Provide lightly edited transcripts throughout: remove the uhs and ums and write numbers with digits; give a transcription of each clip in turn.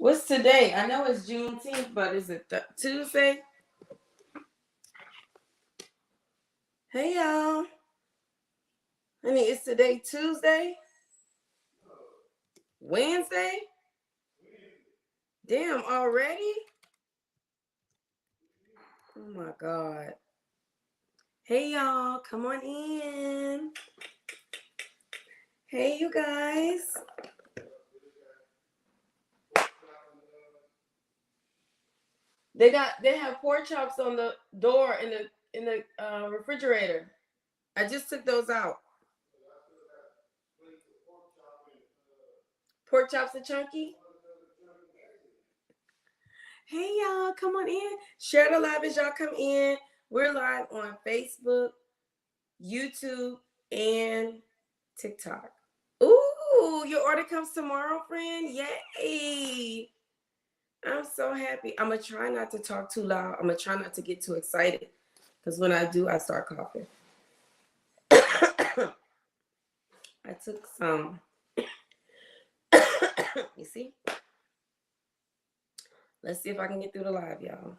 What's today? I know it's Juneteenth, but is it Tuesday? Hey, y'all. Honey, it's today Tuesday? Wednesday? Damn, already? Oh, my God. Hey, y'all. Come on in. Hey, you guys. They have pork chops on the door in the refrigerator. I just took those out. Pork chops are chunky. Hey y'all, come on in. Share the live as y'all come in. We're live on Facebook, YouTube, and TikTok. Ooh, your order comes tomorrow, friend. Yay! I'm so happy. I'm gonna try not to talk too loud. I'm gonna try not to get too excited, because when I do, I start coughing. I took some. You see? Let's see if I can get through the live, y'all.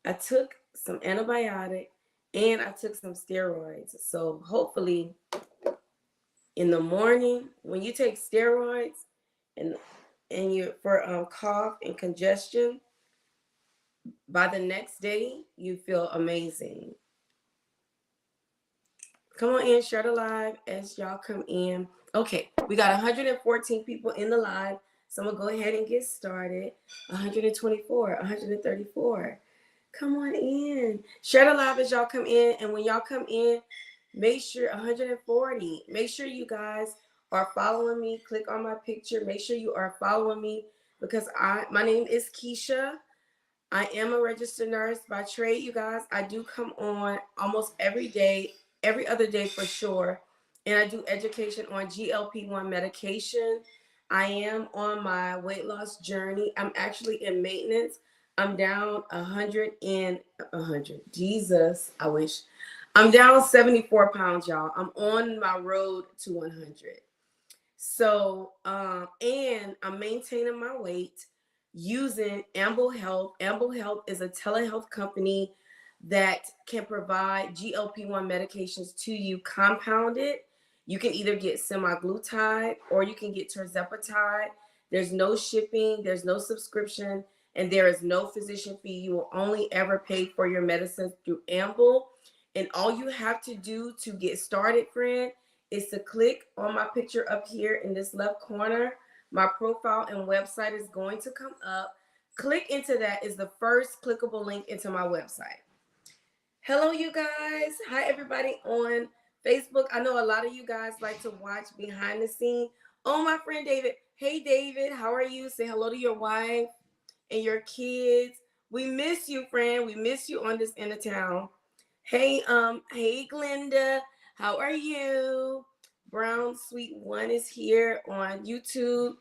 I took some antibiotic and I took some steroids. So hopefully in the morning, when you take steroids and you for cough and congestion, by the next day, you feel amazing. Come on in, share the live as y'all come in. Okay, we got 114 people in the live. So I'm going to go ahead and get started. 124, 134. Come on in. Share the live as y'all come in. And when y'all come in, make sure 140. Make sure you guys are following me. Click on my picture. Make sure you are following me because my name is KEASHA. I am a registered nurse by trade, you guys. I do come on almost every day, every other day for sure. And I do education on GLP-1 medication. I am on my weight loss journey. I'm actually in maintenance. I'm down 100. Jesus, I wish. I'm down 74 pounds, y'all. I'm on my road to 100. So, and I'm maintaining my weight using Amble Health. Amble Health is a telehealth company that can provide GLP-1 medications to you compounded. You can either get Semaglutide or you can get Tirzepatide. There's no shipping, there's no subscription, and there is no physician fee. You will only ever pay for your medicines through Amble. And all you have to do to get started, friend, is to click on my picture up here in this left corner. My profile and website is going to come up. Click into that is the first clickable link into my website. Hello, you guys. Hi, everybody on Facebook. I know a lot of you guys like to watch behind the scene. Oh, my friend David. Hey, David. How are you? Say hello to your wife and your kids. We miss you, friend. We miss you on this end of town. Hey, Glenda. How are you? Brown Sweet One is here on YouTube.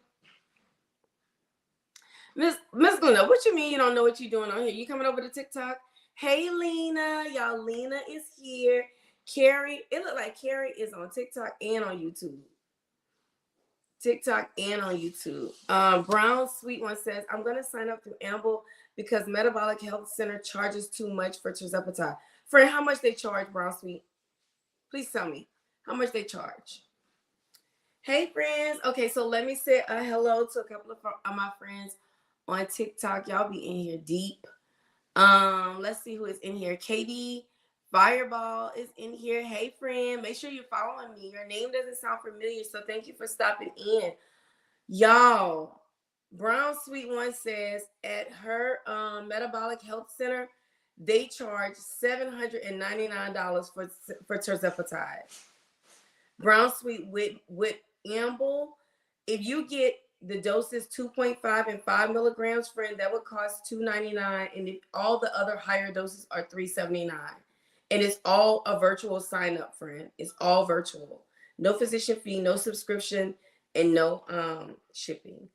Miss Glenda, what you mean you don't know what you're doing on here? You coming over to TikTok? Hey, Lena. Y'all, Lena is here. Carrie, it looked like Carrie is on TikTok and on YouTube. TikTok and on YouTube. Brown Sweet One says, I'm going to sign up through Amble because Metabolic Health Center charges too much for Tirzepatide. Friend, how much they charge, Brown Sweet? Please tell me how much they charge. Hey, friends. Okay, so let me say a hello to a couple of my friends on TikTok. Y'all be in here deep. Let's see who is in here. Katie Fireball is in here. Hey, friend. Make sure you're following me. Your name doesn't sound familiar, so thank you for stopping in. Y'all, Brown Sweet One says at her Metabolic Health Center, they charge $799 for Tirzepatide. Brown Sweet with Amble, if you get the doses 2.5 and 5 milligrams, friend, that would cost $299, and if all the other higher doses are $379. And it's all a virtual sign up, friend. It's all virtual. No physician fee, no subscription, and no shipping.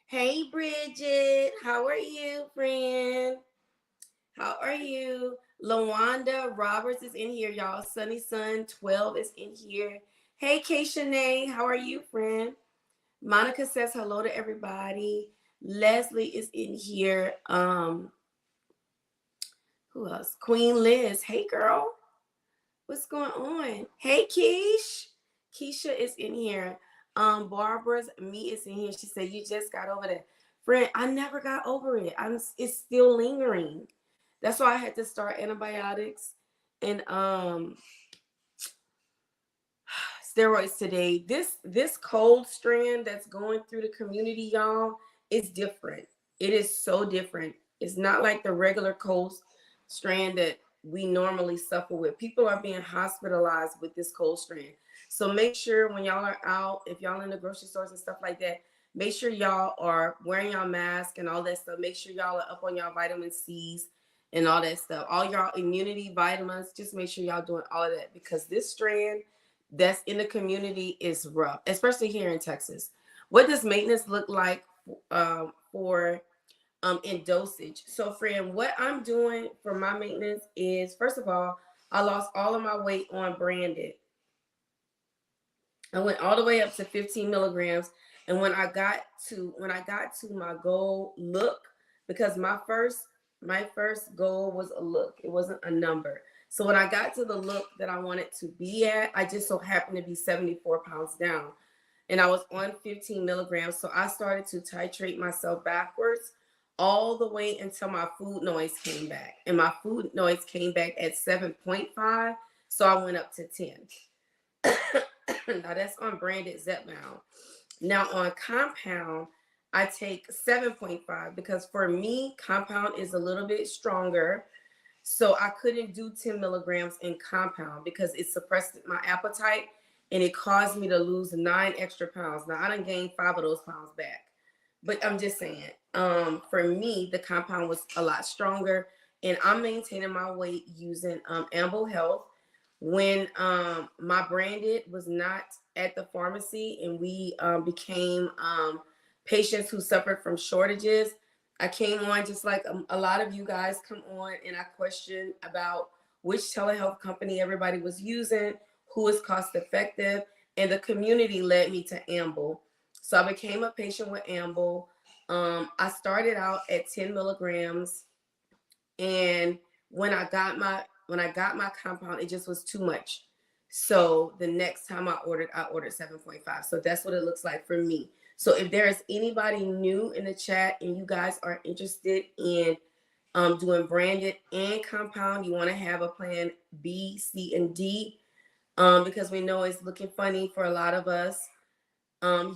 Hey, Bridget. How are you, friend? How are you? Lawanda Roberts is in here, y'all. Sunny Sun 12 is in here. Hey, KEASHA, how are you, friend? Monica says hello to everybody. Leslie is in here. Who else? Queen Liz. Hey, girl. What's going on? Hey, Keisha is in here. Barbara's me is in here. She said you just got over that. Friend, I never got over it. It's still lingering. That's why I had to start antibiotics and steroids today. This cold strand that's going through the community, y'all, is different. It is so different. It's not like the regular cold strand that we normally suffer with. People are being hospitalized with this cold strand. So make sure when y'all are out, if y'all in the grocery stores and stuff like that, make sure y'all are wearing y'all mask and all that stuff. Make sure y'all are up on y'all vitamin C's and all that stuff. All y'all immunity vitamins, just make sure y'all doing all of that, because this strand that's in the community is rough, especially here in Texas. What does maintenance look like for in dosage? So, friend, what I'm doing for my maintenance is, first of all, I lost all of my weight on branded. I went all the way up to 15 milligrams. And when I got to my goal look, because my first goal was a look, it wasn't a number. So when I got to the look that I wanted to be at, I just so happened to be 74 pounds down. And I was on 15 milligrams. So I started to titrate myself backwards all the way until my food noise came back. And my food noise came back at 7.5. So I went up to 10. Now that's on branded ZEPBOUND. Now on compound, I take 7.5 because for me, compound is a little bit stronger. So I couldn't do 10 milligrams in compound because it suppressed my appetite and it caused me to lose 9 extra pounds. Now I done gained 5 of those pounds back. But I'm just saying, for me, the compound was a lot stronger, and I'm maintaining my weight using Amble Health. When my branded was not at the pharmacy and we became patients who suffered from shortages, I came on just like a lot of you guys come on, and I questioned about which telehealth company everybody was using, who is cost effective, and the community led me to Amble. So I became a patient with Amble. I started out at 10 milligrams, and when I got my compound, it just was too much. So the next time I ordered 7.5. So that's what it looks like for me. So if there is anybody new in the chat and you guys are interested in doing branded and compound, you want to have a plan B, C, and D, because we know it's looking funny for a lot of us.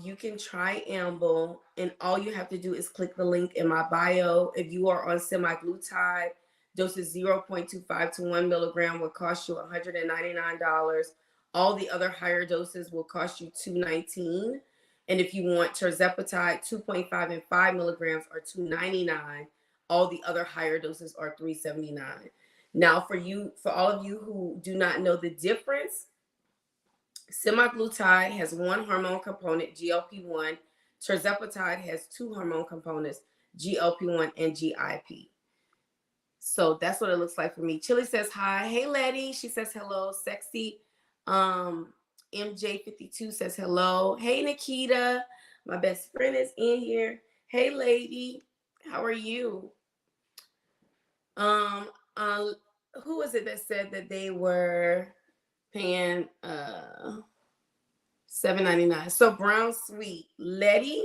You can try Amble, and all you have to do is click the link in my bio. If you are on semaglutide, doses 0.25 to 1 milligram will cost you $199. All the other higher doses will cost you $219. And if you want Tirzepatide, 2.5 and 5 milligrams are $299. All the other higher doses are $379. Now, for all of you who do not know the difference, semaglutide has one hormone component, GLP-1. Tirzepatide has 2 hormone components, GLP-1 and GIP. So that's what it looks like for me. Chili says hi. Hey, Letty. She says hello. Sexy MJ52 says hello. Hey, Nikita. My best friend is in here. Hey, lady. How are you? Who was it that said that they were paying $7.99? So Brown Sweet Letty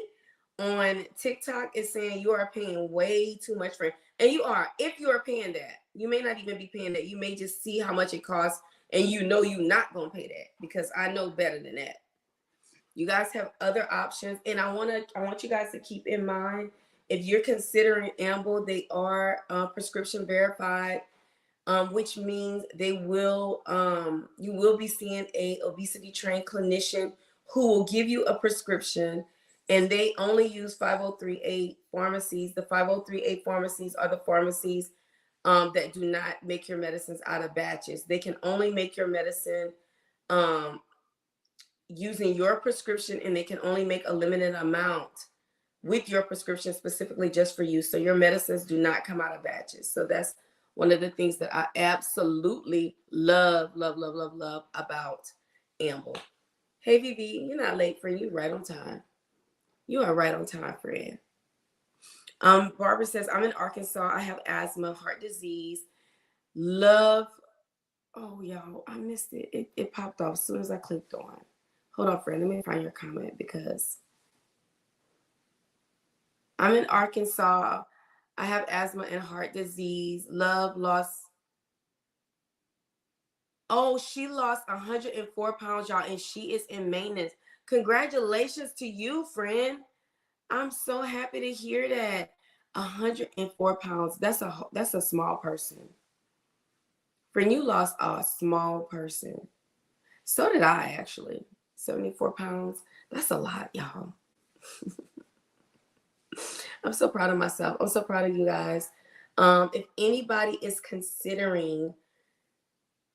on TikTok is saying you are paying way too much for it. And you are. If you are paying that, you may not even be paying that. You may just see how much it costs, and you know you're not going to pay that, because I know better than that. You guys have other options, and I want you guys to keep in mind, if you're considering Amble, they are prescription verified, which means they will you will be seeing a obesity trained clinician who will give you a prescription, and they only use 5038 pharmacies. The 5038 pharmacies are the pharmacies that do not make your medicines out of batches. They can only make your medicine using your prescription, and they can only make a limited amount with your prescription specifically just for you. So your medicines do not come out of batches. So that's one of the things that I absolutely love about Amble. Hey, Vivi, you're not late, friend. You're right on time. You are right on time, friend. Barbara says, I'm in Arkansas. I have asthma, heart disease, love. Oh, y'all, I missed it. It popped off as soon as I clicked on. Hold on, friend. Let me find your comment because I'm in Arkansas. I have asthma and heart disease, love, loss. Oh, she lost 104 pounds, y'all, and she is in maintenance. Congratulations to you, friend. I'm so happy to hear that. 104 pounds. That's a small person. Friend, you lost a small person. So did I, actually. 74 pounds. That's a lot, y'all. I'm so proud of myself. I'm so proud of you guys. If anybody is considering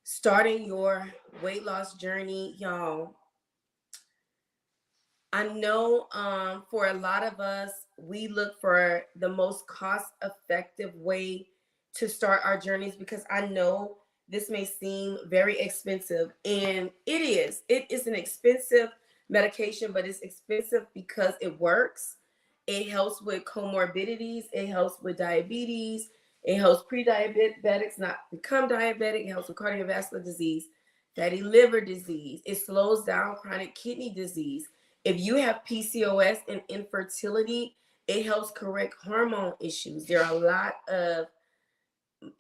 starting your weight loss journey, y'all, I know for a lot of us, we look for the most cost-effective way to start our journeys because I know this may seem very expensive, and it is. It is an expensive medication, but it's expensive because it works. It helps with comorbidities. It helps with diabetes. It helps pre-diabetics not become diabetic. It helps with cardiovascular disease, fatty liver disease. It slows down chronic kidney disease. If you have PCOS and infertility, it helps correct hormone issues. There are a lot of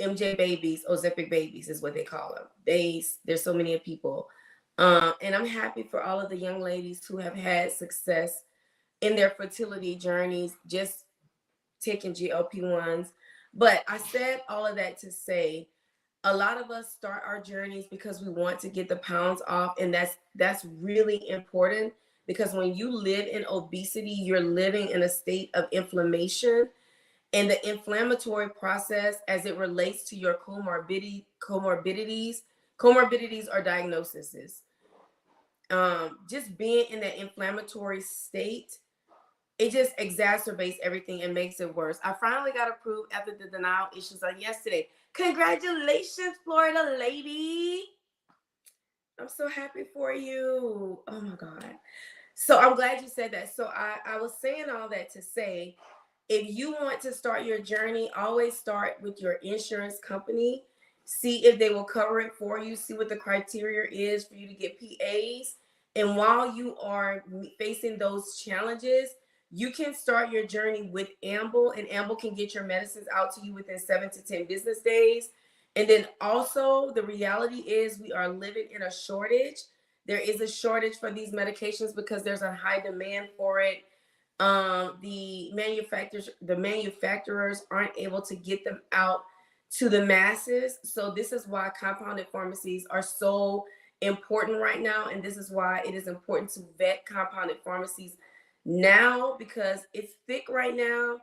MJ babies, Ozempic babies is what they call them. There's so many people. And I'm happy for all of the young ladies who have had success in their fertility journeys, just taking GLP-1s. But I said all of that to say, a lot of us start our journeys because we want to get the pounds off, and that's really important because when you live in obesity, you're living in a state of inflammation, and the inflammatory process as it relates to your comorbidities are diagnoses. Just being in that inflammatory state, it just exacerbates everything and makes it worse. I finally got approved after the denial issues on yesterday. Congratulations, Florida lady. I'm so happy for you. Oh my God. So I'm glad you said that. So I was saying all that to say, if you want to start your journey, always start with your insurance company. See if they will cover it for you. See what the criteria is for you to get PAs. And while you are facing those challenges, you can start your journey with Amble, and Amble can get your medicines out to you within 7 to 10 business days. And then also, the reality is we are living in a shortage. There is a shortage for these medications because there's a high demand for it. The manufacturers aren't able to get them out to the masses. So this is why compounded pharmacies are so important right now. And this is why it is important to vet compounded pharmacies now, because it's thick right now,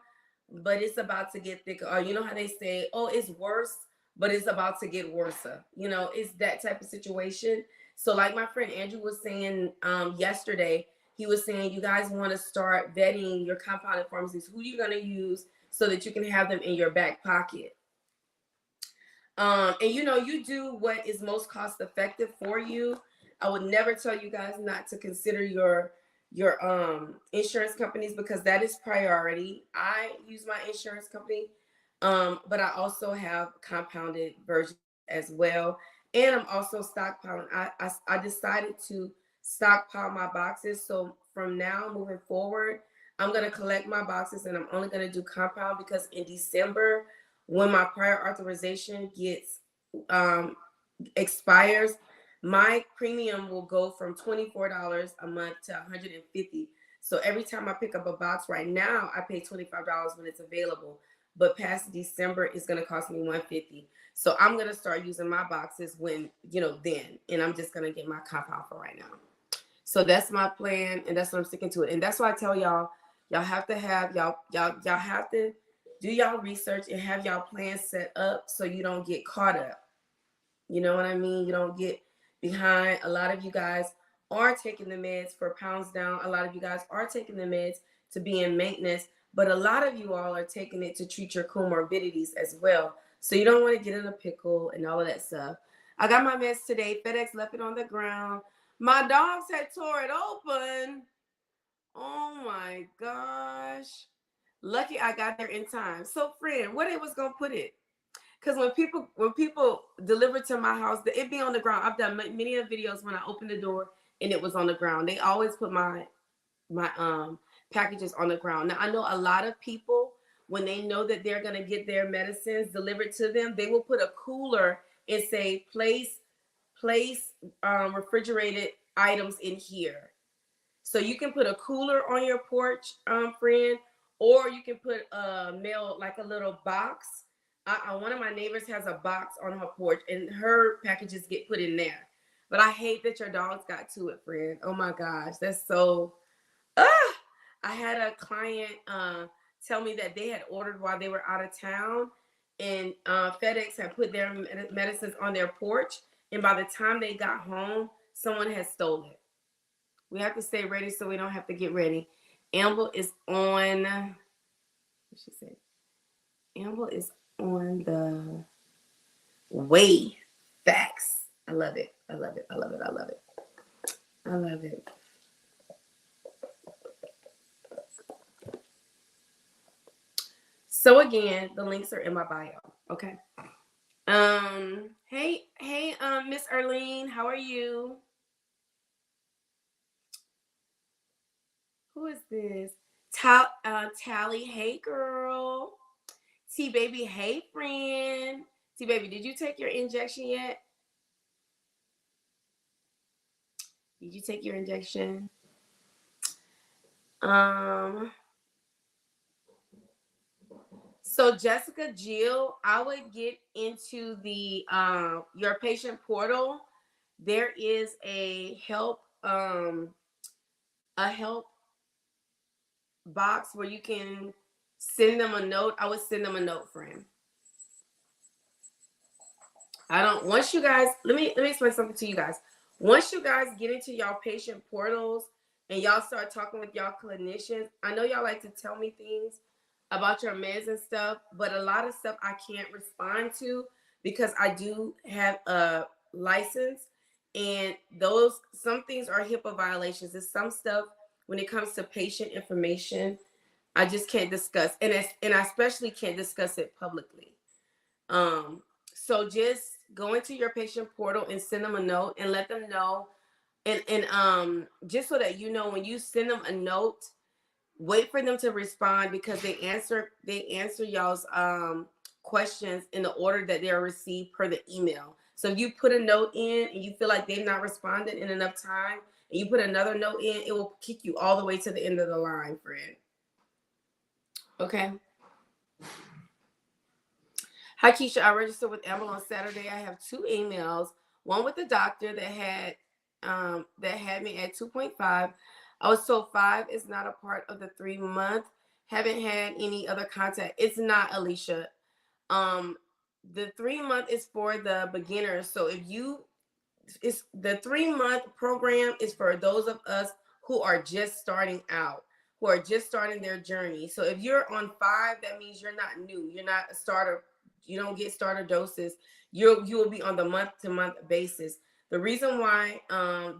but it's about to get thicker. Or you know how they say, oh, it's worse, but it's about to get worse. You know, it's that type of situation. So like my friend Andrew was saying yesterday, he was saying you guys want to start vetting your compounded pharmacies, who you're going to use so that you can have them in your back pocket. And you know, you do what is most cost effective for you. I would never tell you guys not to consider your insurance companies because that is priority. I use my insurance company, but I also have compounded versions as well. And I'm also stockpiling. I decided to stockpile my boxes. So from now moving forward, I'm going to collect my boxes and I'm only going to do compound because in December, when my prior authorization gets expires, my premium will go from $24 a month to $150. So every time I pick up a box right now, I pay $25 when it's available. But past December, it's going to cost me $150. So I'm going to start using my boxes when, you know, then. And I'm just going to get my compound for right now. So that's my plan, and that's what I'm sticking to it. And that's why I tell y'all have to have, y'all have to do y'all research and have y'all plans set up so you don't get caught up. You know what I mean? You don't get behind. A lot of you guys are taking the meds for pounds down. A lot of you guys are taking the meds to be in maintenance, but a lot of you all are taking it to treat your comorbidities as well. So you don't want to get in a pickle and all of that stuff. I got my meds today. FedEx left it on the ground. My dogs had tore it open. Oh my gosh. Lucky I got there in time. So friend, where they was gonna put it? Because when people deliver to my house, it be on the ground. I've done many of videos when I opened the door and it was on the ground. They always put my packages on the ground. Now I know a lot of people, when they know that they're gonna get their medicines delivered to them, they will put a cooler and say place refrigerated items in here. So you can put a cooler on your porch, friend, or you can put a mail, like a little box. One of my neighbors has a box on her porch, and her packages get put in there. But I hate that your dogs got to it, friend. Oh my gosh, that's so. Ah! I had a client tell me that they had ordered while they were out of town, and FedEx had put their medicines on their porch, and by the time they got home, someone had stolen it. We have to stay ready so we don't have to get ready. Amble is on. What she said? Amble is on the way. Facts. I love it. I love it. I love it. I love it. I love it. So again, the links are in my bio. Okay. Hey, Miss Erlene, how are you? Who is this? Tally, hey girl. T baby, hey friend. T baby, did you take your injection yet? Did you take your injection? So Jessica Jill, I would get into the your patient portal. There is a help box where you can send them a note. I would send them a note, friend. Once you guys, let me explain something to you guys. Once you guys get into y'all patient portals and y'all start talking with y'all clinicians, I know y'all like to tell me things about your meds and stuff, but a lot of stuff I can't respond to because I do have a license, and some things are HIPAA violations. There's some stuff when it comes to patient information I just can't discuss, and I especially can't discuss it publicly. So just go into your patient portal and send them a note and let them know, and just so that you know, when you send them a note, wait for them to respond, because they answer y'all's questions in the order that they're received per the email. So if you put a note in and you feel like they've not responded in enough time, and you put another note in, it will kick you all the way to the end of the line, friend. Okay. Hi, Keisha. I registered with Amble on Saturday. I have 2 emails. One with the doctor that had me at 2.5. I was told 5 is not a part of the 3-month. Haven't had any other contact. It's not, Alicia. The 3-month is for the beginners. So it's the 3-month program is for those of us who are just starting out, who are just starting their journey. So if you're on 5, that means you're not new. You're not a starter. You don't get starter doses. You will be on the month-to-month basis. The reason why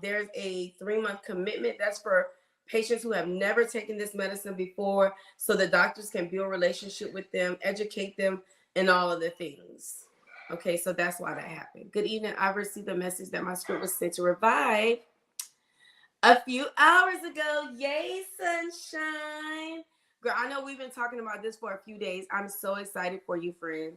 there's a 3-month commitment, that's for patients who have never taken this medicine before, so the doctors can build a relationship with them, educate them, and all of the things. Okay, so that's why that happened. Good evening. I received a message that my script was sent to Revive a few hours ago. Yay, sunshine. Girl, I know we've been talking about this for a few days. I'm so excited for you, friend.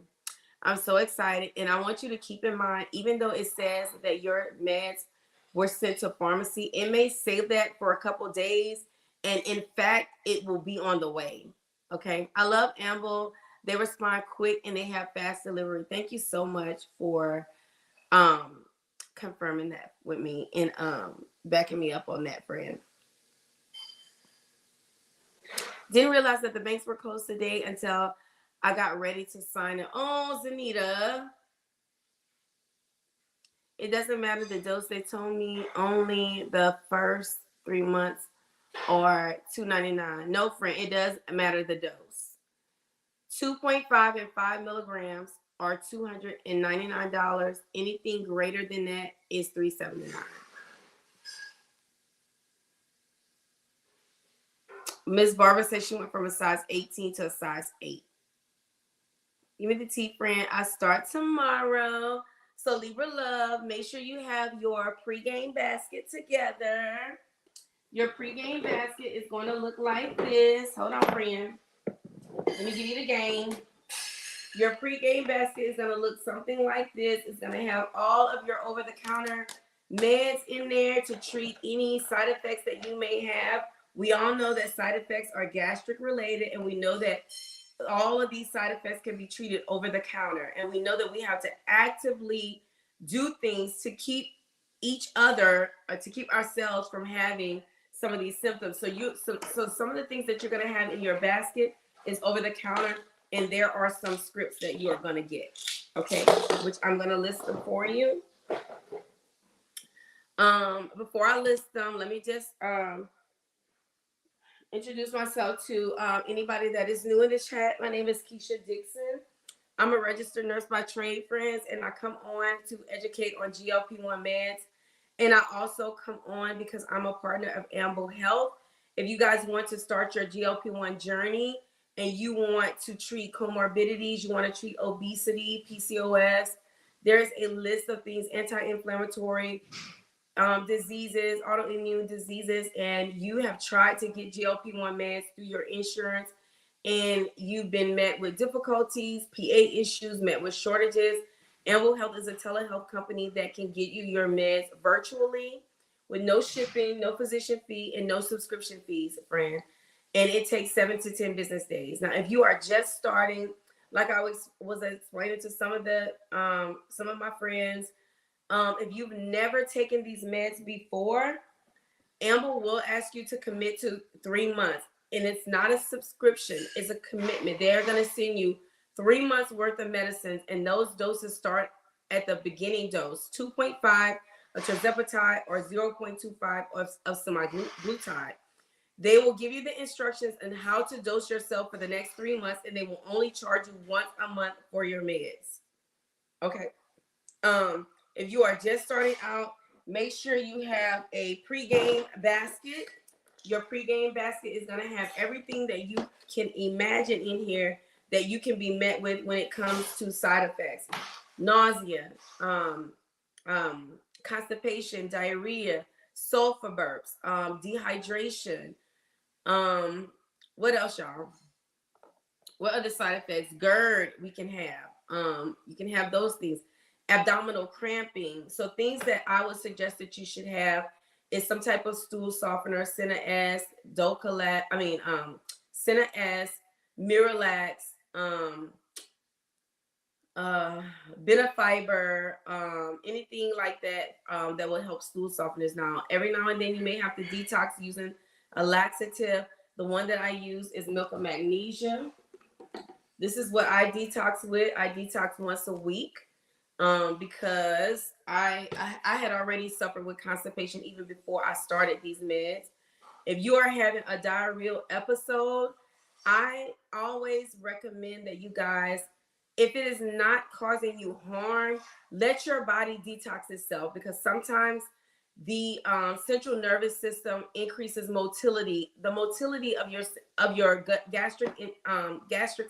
I'm so excited. And I want you to keep in mind, even though it says that your meds were sent to pharmacy, it may say that for a couple days. And in fact, it will be on the way. Okay. I love Amble. They respond quick and they have fast delivery. Thank you so much for confirming that with me and backing me up on that, friend. Didn't realize that the banks were closed today until I got ready to sign it. Oh, Zanita. It doesn't matter the dose. They told me only the first 3 months or $2.99. No, friend, it does matter the dose. 2.5 and 5 milligrams are $299. Anything greater than that is $379. Miss Barbara said she went from a size 18 to a size 8. Give me the tea, friend. I start tomorrow. So Libra Love, make sure you have your pregame basket together. Your pregame basket is going to look like this. Hold on, friend. Let me give you the game. Your pregame basket is going to look something like this. It's going to have all of your over-the-counter meds in there to treat any side effects that you may have. We all know that side effects are gastric related, and we know that all of these side effects can be treated over the counter. And we know that we have to actively do things to keep each other, to keep ourselves from having some of these symptoms. So some of the things that you're going to have in your basket is over the counter, and there are some scripts that you are going to get, okay, which I'm going to list them for you. Before I list them, let me just introduce myself to anybody that is new in the chat. My name is KEASHA Dixon. I'm a registered nurse by trade, friends, and I come on to educate on GLP-1 meds. And I also come on because I'm a partner of Amble Health. If you guys want to start your GLP-1 journey and you want to treat comorbidities, you want to treat obesity, PCOS, there's a list of things, anti-inflammatory diseases, autoimmune diseases, and you have tried to get GLP-1 meds through your insurance, and you've been met with difficulties, PA issues, met with shortages. Amble Health is a telehealth company that can get you your meds virtually with no shipping, no physician fee, and no subscription fees, friend. And it takes 7 to 10 business days. Now, if you are just starting, like I was explaining to some of my friends, if you've never taken these meds before, Amble will ask you to commit to 3 months. And it's not a subscription, it's a commitment. They're going to send you 3 months worth of medicines, and those doses start at the beginning dose, 2.5 of Tirzepatide or 0.25 of Semaglutide. They will give you the instructions on how to dose yourself for the next 3 months, and they will only charge you once a month for your meds. Okay. If you are just starting out, make sure you have a pregame basket. Your pregame basket is going to have everything that you can imagine in here that you can be met with when it comes to side effects. Nausea, constipation, diarrhea, sulfur burps, dehydration. What else, y'all? What other side effects? GERD we can have. You can have those things. Abdominal cramping. So things that I would suggest that you should have is some type of stool softener, Sena-S, Sena-S, Miralax, Benefiber, anything like that that will help stool softeners. Now, every now and then you may have to detox using a laxative. The one that I use is milk of magnesia. This is what I detox with. I detox once a week. Because I had already suffered with constipation even before I started these meds. If you are having a diarrheal episode, I always recommend that you guys, if it is not causing you harm, let your body detox itself, because sometimes the central nervous system increases motility. The motility of your gastric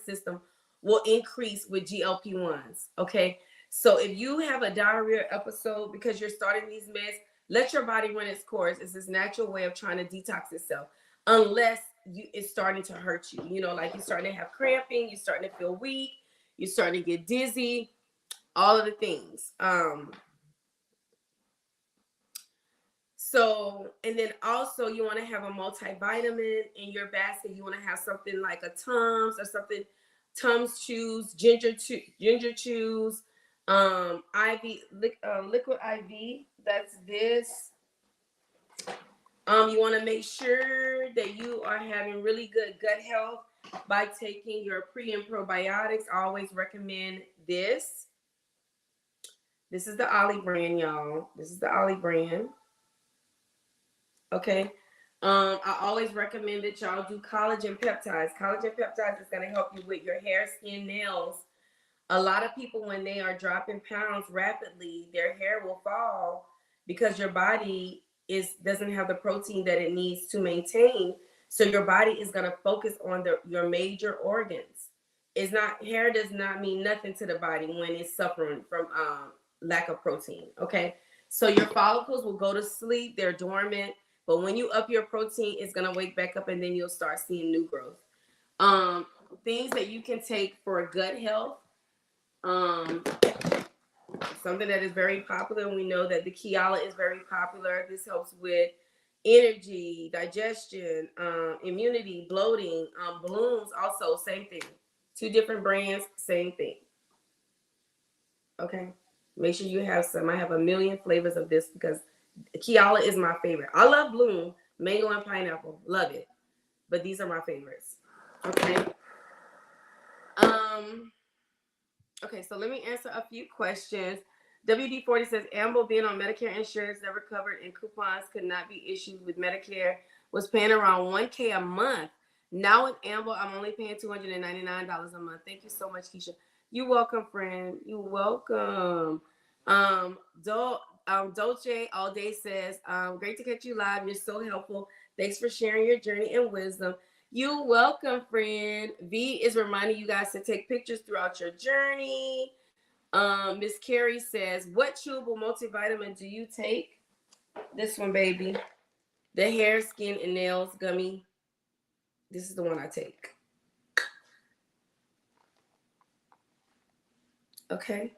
system will increase with GLP-1s. Okay. So if you have a diarrhea episode because you're starting these meds, let your body run its course. It's this natural way of trying to detox itself, unless it's starting to hurt you. You know, like you're starting to have cramping, you're starting to feel weak, you're starting to get dizzy, all of the things. So, and then also you want to have a multivitamin in your basket. You want to have something like a Tums or something, Tums Chews, Ginger Chews, liquid IV. That's this. You want to make sure that you are having really good gut health by taking your pre and probiotics. I always recommend this. This is the Ollie brand, y'all. This is the Ollie brand. Okay. I always recommend that y'all do collagen peptides. Collagen peptides is going to help you with your hair, skin, nails. A lot of people, when they are dropping pounds rapidly, their hair will fall because your body doesn't have the protein that it needs to maintain So your body is going to focus on your major organs. It's not, hair does not mean nothing to the body when it's suffering from lack of protein. Okay. So your follicles will go to sleep. They're dormant. But when you up your protein, it's going to wake back up and then you'll start seeing new growth. Things that you can take for gut health. Something that is very popular. We know that the KEASHA is very popular. This helps with energy, digestion, immunity, bloating, balloons. Also, same thing. 2 different brands, same thing. Okay. Make sure you have some. I have a million flavors of this because KEASHA is my favorite. I love Bloom, mango and pineapple. Love it. But these are my favorites. Okay. Okay, so let me answer a few questions. WD40 says, Amble being on Medicare insurance, never covered, and coupons could not be issued with Medicare, was paying around $1K a month. Now with Amble, I'm only paying $299 a month. Thank you so much, Keisha. You're welcome, friend. You're welcome. Dolce All Day says, great to catch you live. You're so helpful. Thanks for sharing your journey and wisdom. You're welcome, friend. V is reminding you guys to take pictures throughout your journey. Miss Carrie says, what chewable multivitamin do you take? This one, baby. The hair, skin, and nails gummy. This is the one I take. Okay.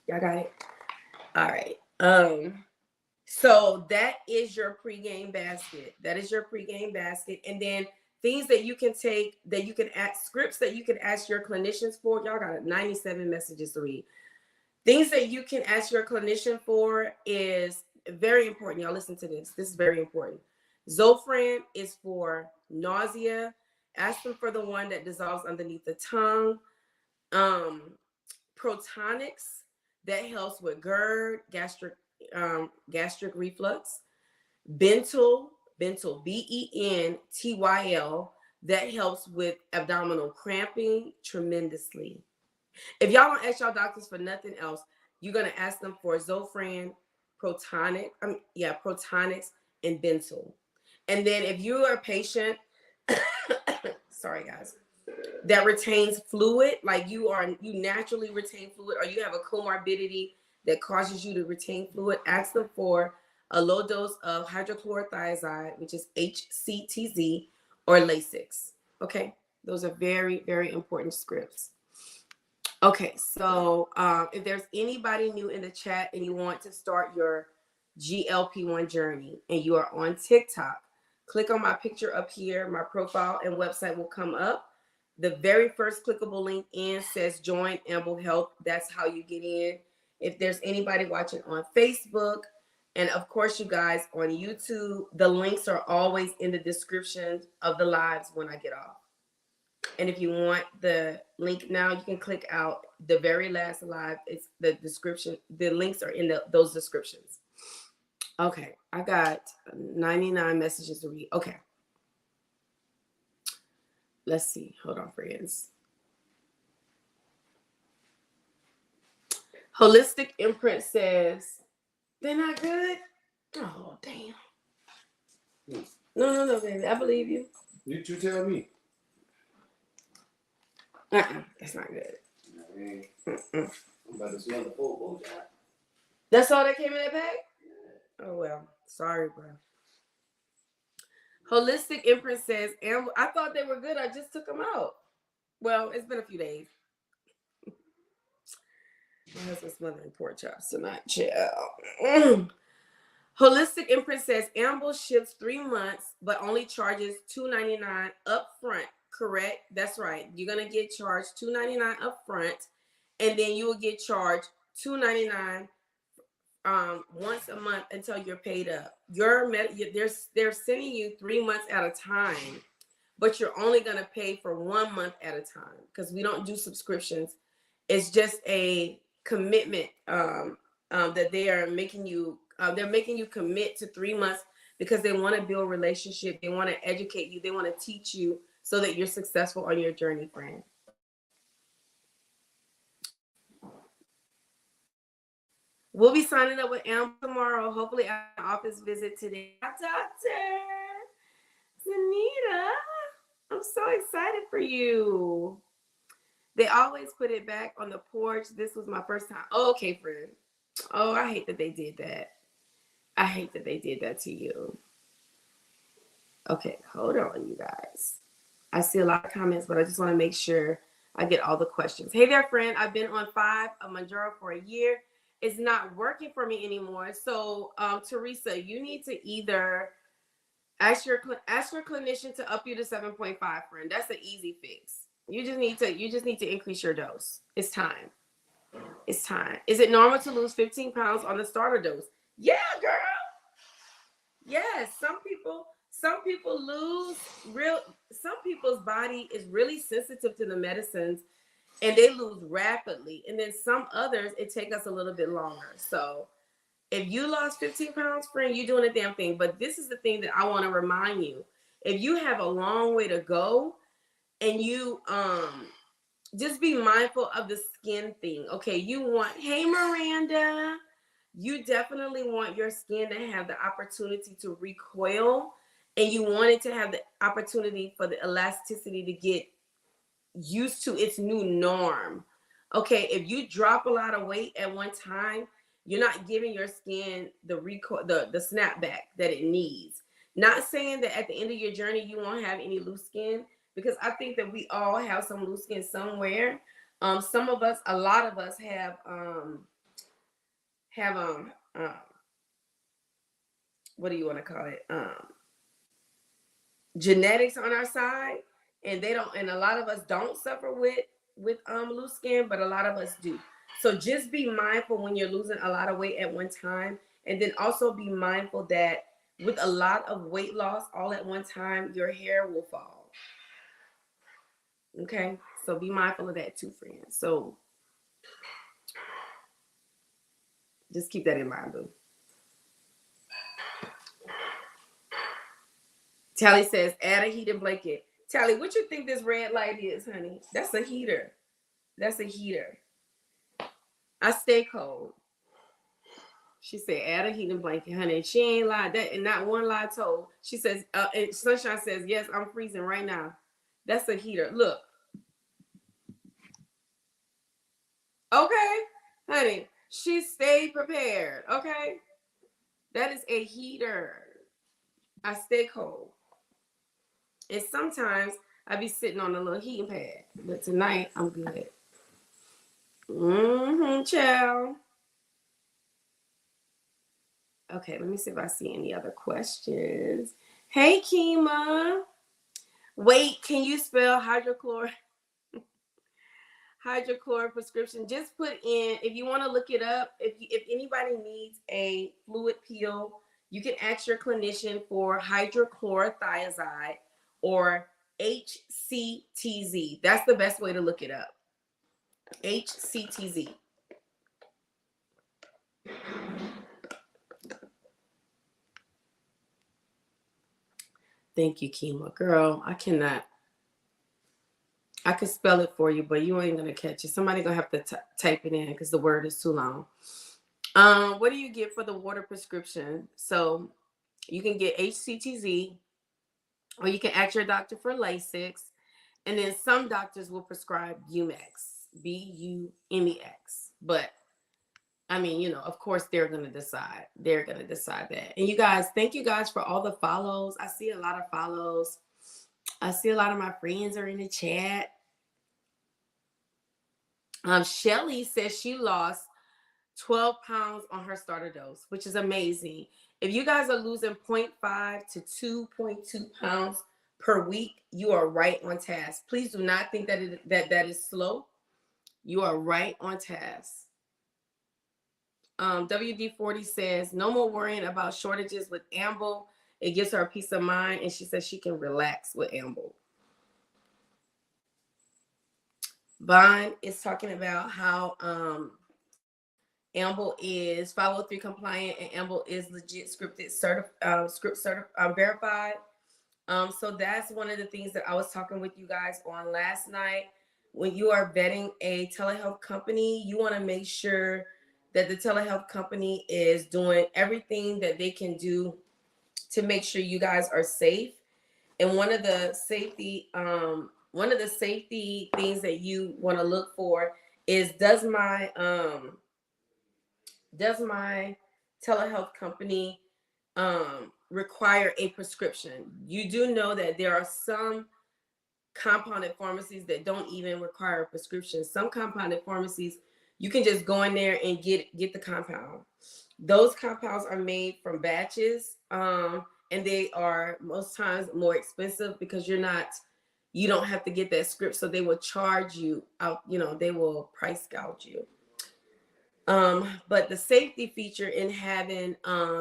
Y'all got it? All right. So that is your pregame basket. That is your pregame basket. And then things that you can take, that you can add, scripts that you can ask your clinicians for. Y'all got 97 messages to read. Things that you can ask your clinician for is very important. Y'all listen to this. This is very important. Zofran is for nausea. Ask them for the one that dissolves underneath the tongue. Protonix, that helps with GERD, gastric reflux. Bentyl, BENTYL, that helps with abdominal cramping tremendously. If y'all don't ask y'all doctors for nothing else, you're gonna ask them for Zofran, Protonix, and Bentyl. And then if you are a patient, sorry guys, that retains fluid, like you naturally retain fluid, or you have a comorbidity that causes you to retain fluid, ask them for a low dose of hydrochlorothiazide, which is HCTZ, or Lasix. Okay, those are very, very important scripts. Okay, so if there's anybody new in the chat and you want to start your GLP-1 journey and you are on TikTok, click on my picture up here. My profile and website will come up. The very first clickable link in says join Amble Health. That's how you get in. If there's anybody watching on Facebook, and of course you guys on YouTube, the links are always in the description of the lives when I get off. And if you want the link now, you can click out the very last live. It's the description. The links are in those descriptions. Okay, I got 99 messages to read. Okay. Let's see. Hold on, friends. Holistic Imprint says, they're not good? Oh, damn. No, baby. I believe you. You tell me. That's not good. I'm about to smell the full jar. That's all that came in that bag? Oh, well. Sorry, bro. Holistic Imprint says, I thought they were good. I just took them out. Well, it's been a few days. My husband's smothering pork chops tonight. Chill. Holistic Imprint says, Amble ships 3 months, but only charges $2.99 up front. Correct? That's right. You're going to get charged $2.99 up front, and then you will get charged $2.99 once a month until you're paid up. They're sending you 3 months at a time, but you're only going to pay for 1 month at a time because we don't do subscriptions. It's just a commitment that they are making you. They're making you commit to 3 months because they want to build a relationship. They want to educate you. They want to teach you so that you're successful on your journey, friend. We'll be signing up with Amble tomorrow. Hopefully, our office visit today. Dr. Zanita, I'm so excited for you. They always put it back on the porch. This was my first time. Oh, okay, friend. Oh, I hate that they did that. I hate that they did that to you. Okay, hold on, you guys. I see a lot of comments, but I just want to make sure I get all the questions. Hey there, friend. I've been on 5 of MOUNJARO for a year. It's not working for me anymore. So, Teresa, you need to either ask your clinician to up you to 7.5, friend. That's an easy fix. You just need to increase your dose. It's time. It's time. Is it normal to lose 15 pounds on the starter dose? Yeah, girl. Yes, some people lose some people's body is really sensitive to the medicines and they lose rapidly. And then some others, it takes us a little bit longer. So if you lost 15 pounds, friend, you're doing a damn thing. But this is the thing that I want to remind you. If you have a long way to go and you just be mindful of the skin thing. Okay, hey Miranda, you definitely want your skin to have the opportunity to recoil, and you want it to have the opportunity for the elasticity to get used to its new norm. Okay, if you drop a lot of weight at one time, you're not giving your skin the snapback that it needs. Not saying that at the end of your journey you won't have any loose skin, because I think that we all have some loose skin somewhere. Some of us, a lot of us have what do you want to call it? Genetics on our side, and a lot of us don't suffer with loose skin, but a lot of us do. So just be mindful when you're losing a lot of weight at one time, and then also be mindful that with a lot of weight loss all at one time, your hair will fall. Okay, so be mindful of that too, friends. So just keep that in mind, boo. Tally says, add a heated blanket. Tally, what you think this red light is, honey? That's a heater. That's a heater. I stay cold. She said, add a heating blanket, honey. She ain't lied. That and not one lie told. She says, and Sunshine says, yes, I'm freezing right now. That's a heater. Look. Okay, honey. She stayed prepared. Okay. That is a heater. I stay cold. And sometimes I be sitting on a little heating pad. But tonight, I'm good. Child. Okay, let me see if I see any other questions. Hey, Kima. Wait, can you spell hydrochloric prescription? Just put in, if you want to look it up, if anybody needs a fluid pill, you can ask your clinician for hydrochlorothiazide or HCTZ. That's the best way to look it up. HCTZ. Thank you, Kima. Girl, I could spell it for you, but you ain't going to catch it. Somebody going to have to type it in because the word is too long. What do you get for the water prescription? So you can get HCTZ, or you can ask your doctor for Lasix. And then some doctors will prescribe Bumex, Bumex. But I mean, of course they're going to decide. They're going to decide that. And you guys, thank you guys for all the follows. I see a lot of follows. I see a lot of my friends are in the chat. Shelly says she lost 12 pounds on her starter dose, which is amazing. If you guys are losing 0.5 to 2.2 pounds per week, you are right on task. Please do not think that is slow. You are right on task. WD-40 says, no more worrying about shortages with Amble. It gives her a peace of mind, and she says she can relax with Amble. Bond is talking about how Amble is 503 compliant and Amble is legit script verified. So that's one of the things that I was talking with you guys on last night. When you are vetting a telehealth company, you want to make sure that the telehealth company is doing everything that they can do to make sure you guys are safe. And one of the safety things that you want to look for is, does my telehealth company require a prescription? You do know that there are some compounded pharmacies that don't even require a prescription. Some compounded pharmacies, you can just go in there and get the compound. Those compounds are made from batches, and they are most times more expensive because you don't have to get that script, so they will charge you out. They will price gouge you. But the safety feature in having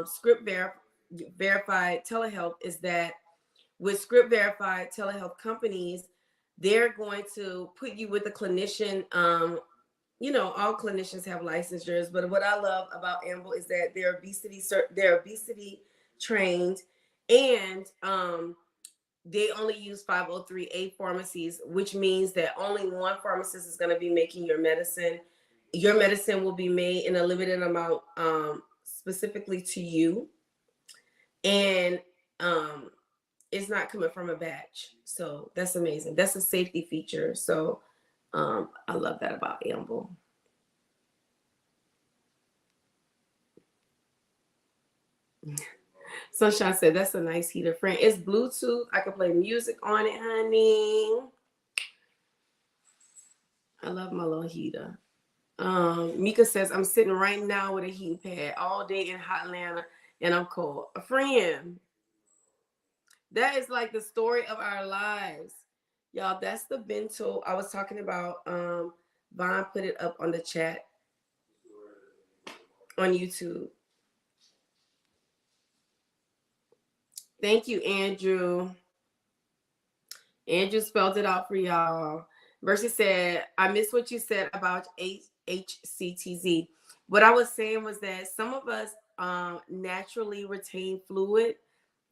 script verified telehealth is that with script verified telehealth companies, they're going to put you with a clinician. All clinicians have licensures, but what I love about Amble is that they're obesity trained, and they only use 503A pharmacies, which means that only one pharmacist is going to be making your medicine. Your medicine will be made in a limited amount, specifically to you, and it's not coming from a batch. So that's amazing. That's a safety feature. So I love that about Amble. Sunshine said, that's a nice heater, friend. It's Bluetooth. I can play music on it, honey. I love my little heater. Mika says, I'm sitting right now with a heat pad all day in hot Atlanta and I'm cold. A friend, that is like the story of our lives. Y'all, that's the bento I was talking about. Vaughn put it up on the chat on YouTube. Thank you, Andrew. Andrew spelled it out for y'all. Versus said, I missed what you said about HCTZ. What I was saying was that some of us naturally retain fluid.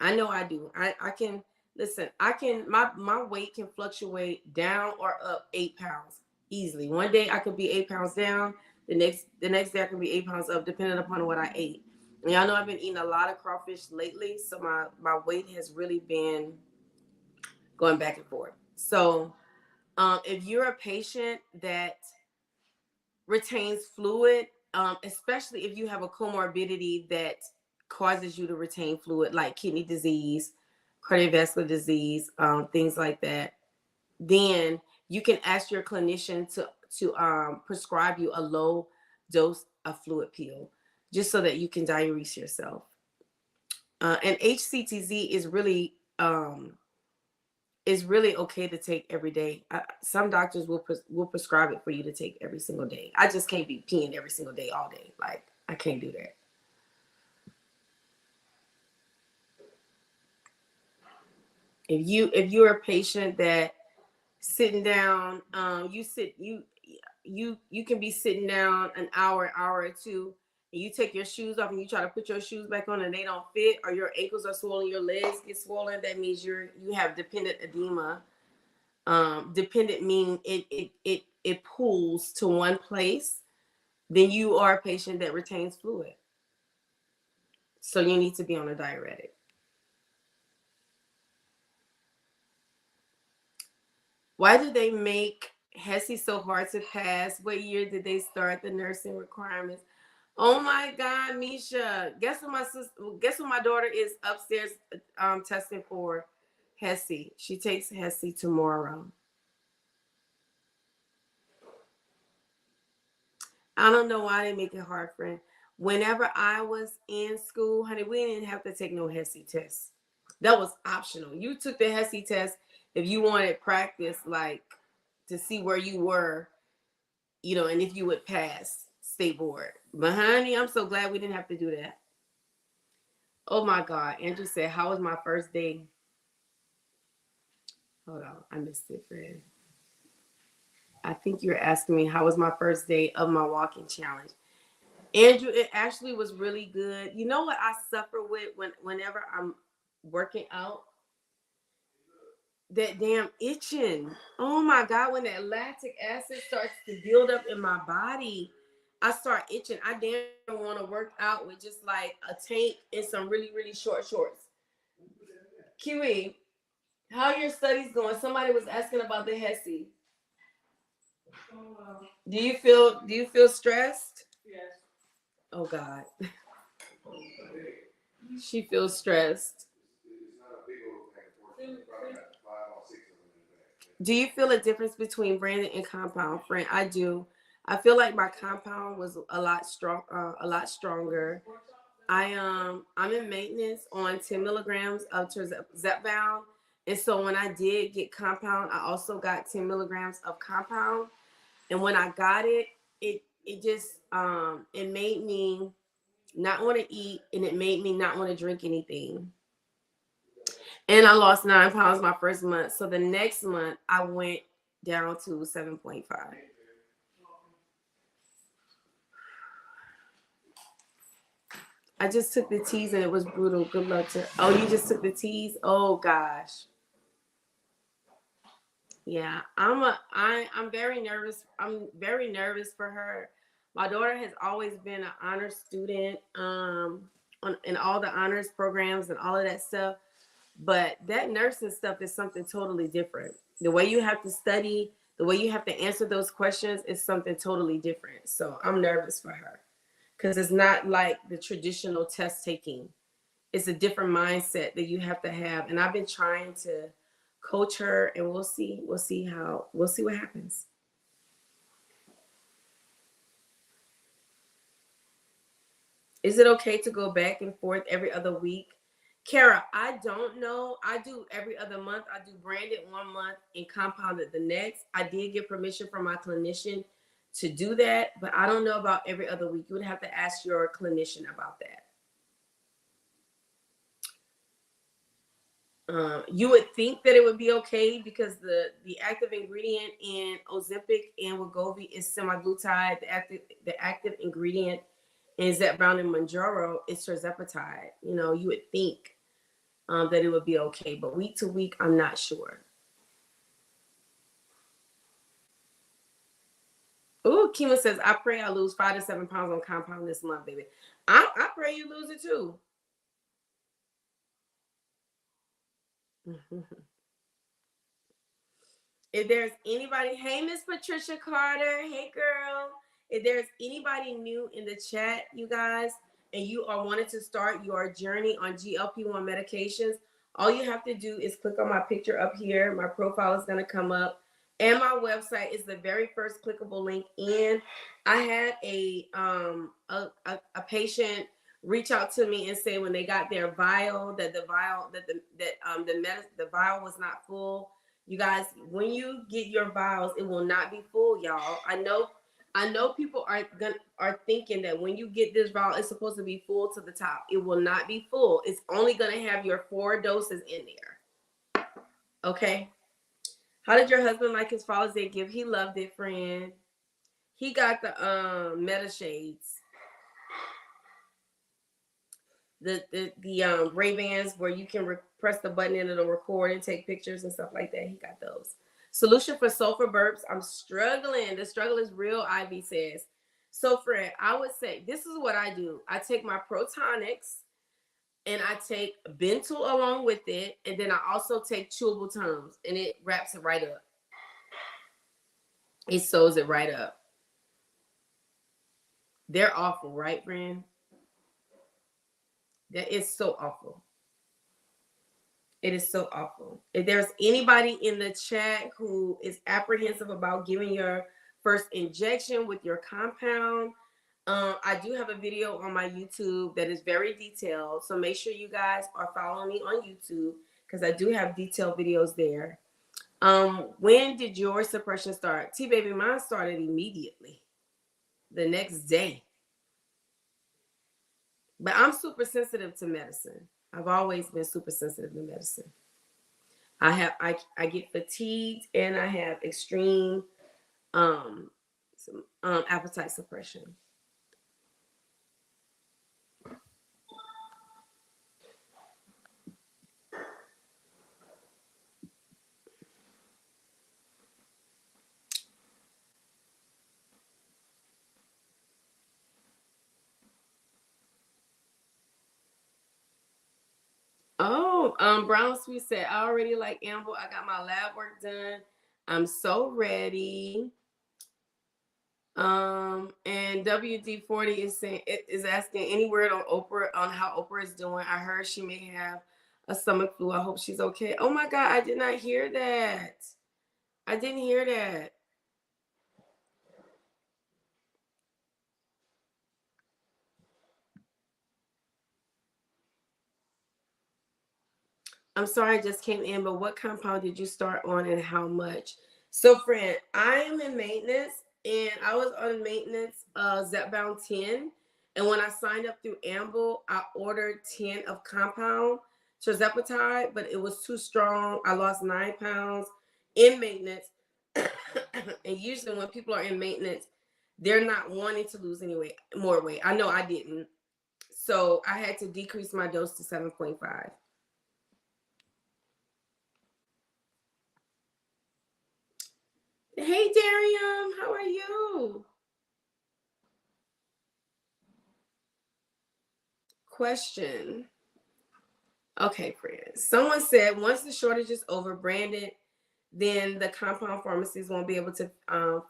I know I do. I can, listen, my weight can fluctuate down or up 8 pounds easily. One day I could be 8 pounds down. The next day I can be 8 pounds up, depending upon what I ate. And y'all know I've been eating a lot of crawfish lately, so my weight has really been going back and forth. So if you're a patient that retains fluid, especially if you have a comorbidity that causes you to retain fluid, like kidney disease, cardiovascular disease, things like that, then you can ask your clinician to prescribe you a low dose of fluid pill, just so that you can diurese yourself. And HCTZ is really okay to take every day. Some doctors will prescribe it for you to take every single day. I just can't be peeing every single day all day. Like, I can't do that. If you're a patient that sitting down, you can be sitting down an hour or two, and you take your shoes off and you try to put your shoes back on and they don't fit, or your ankles are swollen, your legs get swollen, that means you have dependent edema. Dependent meaning it pools to one place. Then you are a patient that retains fluid, so you need to be on a diuretic. Why do they make HESI so hard to pass? What year did they start the nursing requirements? Oh my God, Misha. Guess what my daughter is upstairs testing for HESI. She takes HESI tomorrow. I don't know why they make it hard, friend. Whenever I was in school, honey, we didn't have to take no HESI test. That was optional. You took the HESI test if you wanted practice, like to see where you were, and if you would pass state board. But honey, I'm so glad we didn't have to do that. Oh my God. Andrew said, how was my first day? Hold on. I missed it, friend. I think you're asking me how was my first day of my walking challenge. Andrew, it actually was really good. You know what I suffer with whenever I'm working out? That damn itching. Oh my God, when that lactic acid starts to build up in my body, I start itching. I damn want to work out with just like a tank and some really, really short shorts. Kiwi, how are your studies going? Somebody was asking about the HESI. Do you feel stressed? Yes. Oh God. She feels stressed. Do you feel a difference between branded and compound, friend? I do. I feel like my compound was a lot stronger. I'm in maintenance on 10 milligrams of ZEPBOUND, and so when I did get compound, I also got 10 milligrams of compound. And when I got it, it just it made me not want to eat, and it made me not want to drink anything. And I lost 9 pounds my first month. So the next month I went down to 7.5. I just took the teas and it was brutal. Good luck to. Oh, you just took the teas? Oh gosh. Yeah, I'm very nervous. I'm very nervous for her. My daughter has always been an honor student in all the honors programs and all of that stuff. But that nursing stuff is something totally different. The way you have to study, the way you have to answer those questions is something totally different. So I'm nervous for her because it's not like the traditional test taking. It's a different mindset that you have to have. And I've been trying to coach her, and we'll see what happens. Is it okay to go back and forth every other week? Kara, I don't know. I do every other month. I do branded 1 month and compounded the next. I did get permission from my clinician to do that, but I don't know about every other week. You would have to ask your clinician about that. You would think that it would be okay because the active ingredient in Ozempic and Wegovy is semaglutide. The active ingredient in ZEPBOUND and MOUNJARO is Tirzepatide. You know, you would think that it would be okay, but week to week, I'm not sure. Ooh, Kima says, I pray I lose 5 to 7 pounds on compound this month, baby. I pray you lose it too. If there's anybody, hey, Miss Patricia Carter, hey, girl. If there's anybody new in the chat, you guys, and you are wanting to start your journey on GLP-1 medications, all you have to do is click on my picture up here. My profile is going to come up. And my website is the very first clickable link in. I had a patient reach out to me and say when they got their vial that the vial was not full. You guys, when you get your vials, it will not be full, y'all. I know people are thinking that when you get this vial, it's supposed to be full to the top. It will not be full. It's only gonna have your 4 doses in there. Okay. How did your husband like his Father's Day gift? He loved it, friend. He got the Meta Shades. The Ray-Bans where you can press the button and it'll record and take pictures and stuff like that. He got those. Solution for sulfur burps. I'm struggling. The struggle is real, Ivy says. So, friend, I would say this is what I do. I take my Protonics and I take Bentyl along with it, and then I also take chewable Tums, and it wraps it right up. It sews it right up. They're awful, right, friend? That is so awful. It is so awful. If there's anybody in the chat who is apprehensive about giving your first injection with your compound, I do have a video on my YouTube that is very detailed. So make sure you guys are following me on YouTube because I do have detailed videos there. When did your suppression start? T-Baby, mine started immediately. The next day. But I'm super sensitive to medicine. I've always been super sensitive to medicine. I get fatigued and I have extreme appetite suppression. Oh, Brown Sweet said, I already like Amble. I got my lab work done. I'm so ready. And WD40 is saying is asking any word on Oprah on how Oprah is doing. I heard she may have a stomach flu. I hope she's okay. Oh my God, I did not hear that. I didn't hear that. I'm sorry I just came in, but what compound did you start on and how much? So, friend, I am in maintenance and I was on maintenance ZEPBOUND 10. And when I signed up through Amble, I ordered 10 of compound Tirzepatide, but it was too strong. I lost 9 pounds in maintenance. And usually when people are in maintenance, they're not wanting to lose any weight, more weight. I know I didn't. So I had to decrease my dose to 7.5. Hey, Darium, how are you? Question. Okay, friends. Someone said once the shortage is over, branded, then the compound pharmacies won't be able to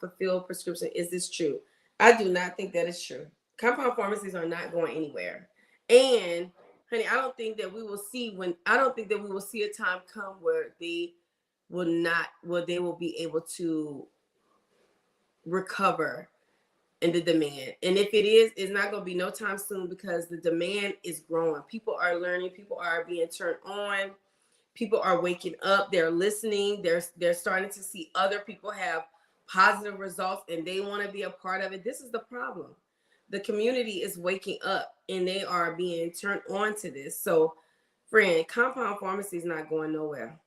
fulfill prescription. Is this true? I do not think that is true. Compound pharmacies are not going anywhere. And honey, I don't think that we will see a time come where they will be able to recover in the demand. And if it is, it's not going to be no time soon because the demand is growing. People are learning. People are being turned on. People are waking up. They're listening. They're starting to see other people have positive results and they want to be a part of it. This is the problem. The community is waking up and they are being turned on to this. So, friend, compound pharmacy is not going nowhere.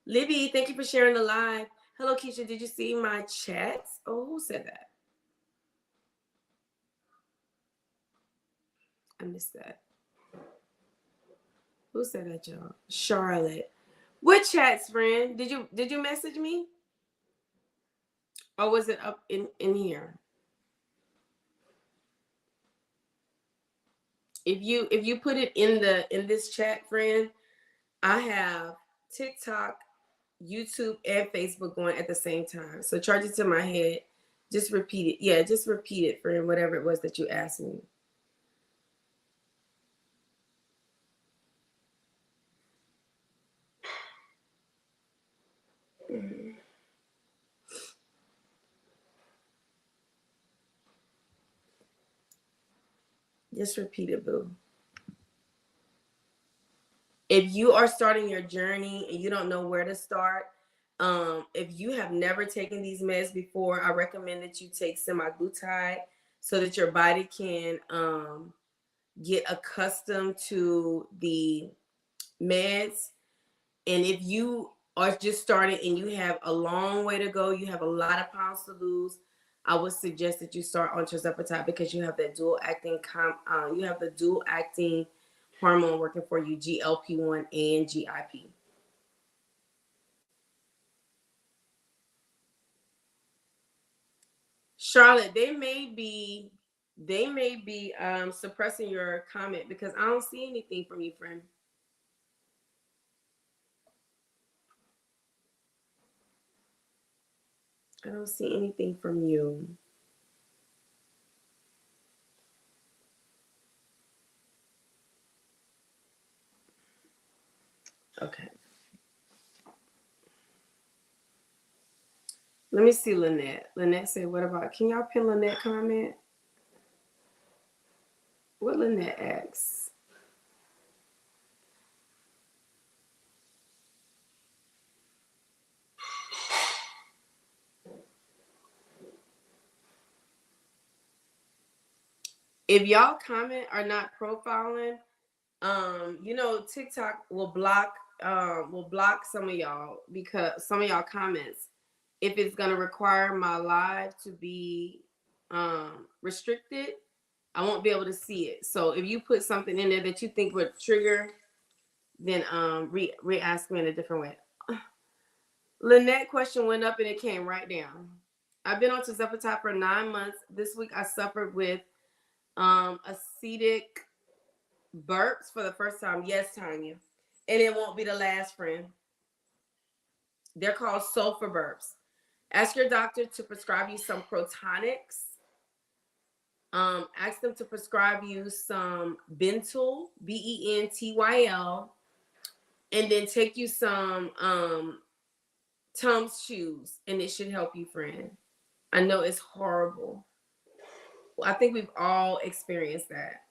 Libby, thank you for sharing the live. Hello, Keisha. Did you see my chats? Oh, who said that? I missed that. Who said that, y'all? Charlotte. What chats, friend? Did you message me? Or was it up in here? If you put it in this chat, friend, I have TikTok, YouTube, and Facebook going at the same time. So charge it to my head. Just repeat it. Yeah, just repeat it, friend, whatever it was that you asked me. Just repeat it, boo. If you are starting your journey and you don't know where to start, if you have never taken these meds before, I recommend that you take Semaglutide so that your body can get accustomed to the meds. And if you are just starting and you have a long way to go, you have a lot of pounds to lose, I would suggest that you start on Tirzepatide because you have that dual acting hormone working for you, GLP-1 and GIP. Charlotte, they may be suppressing your comment because I don't see anything from you, friend. I don't see anything from you. Okay. Let me see Lynette. Lynette said, what about, can y'all pin Lynette comment? What Lynette asks? If y'all comment are not profiling, TikTok will block some of y'all because some of y'all comments, if it's gonna require my live to be restricted, I won't be able to see it. So if you put something in there that you think would trigger, then re-ask me in a different way. Lynette question went up and it came right down. I've been on Tirzepatide for 9 months. This week I suffered with acetic burps for the first time. Yes, Tanya. And it won't be the last, friend. They're called sulfur burps. Ask your doctor to prescribe you some protonics. Ask them to prescribe you some Bentyl, Bentyl, and then take you some Tums shoes, and it should help you, friend. I know it's horrible. I think we've all experienced that.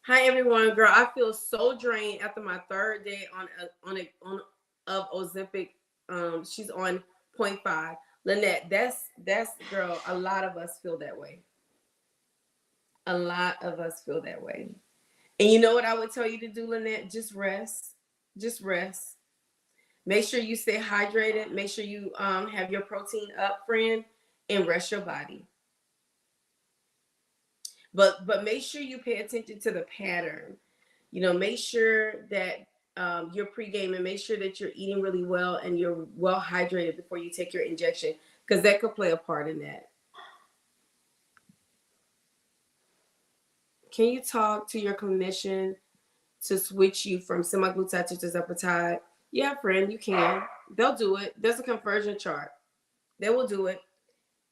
Hi everyone, girl. I feel so drained after my third day on of Ozempic. She's on 0.5. Lynette, that's girl. A lot of us feel that way. A lot of us feel that way. And you know what I would tell you to do, Lynette? Just rest. Just rest. Make sure you stay hydrated. Make sure you have your protein up, friend, and rest your body. But make sure you pay attention to the pattern. You know, make sure that you're pregame and make sure that you're eating really well and you're well hydrated before you take your injection, because that could play a part in that. Can you talk to your clinician to switch you from semaglutide to tirzepatide? Yeah, friend, you can. They'll do it. There's a conversion chart. They will do it.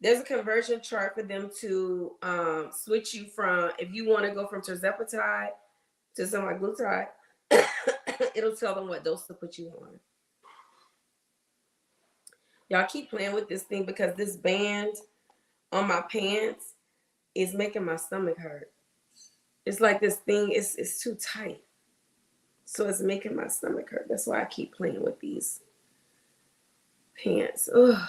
There's a conversion chart for them to switch you from, if you want to go from tirzepatide to semaglutide, it'll tell them what dose to put you on. Y'all keep playing with this thing because this band on my pants is making my stomach hurt. It's like this thing is too tight. So it's making my stomach hurt. That's why I keep playing with these pants. Ugh.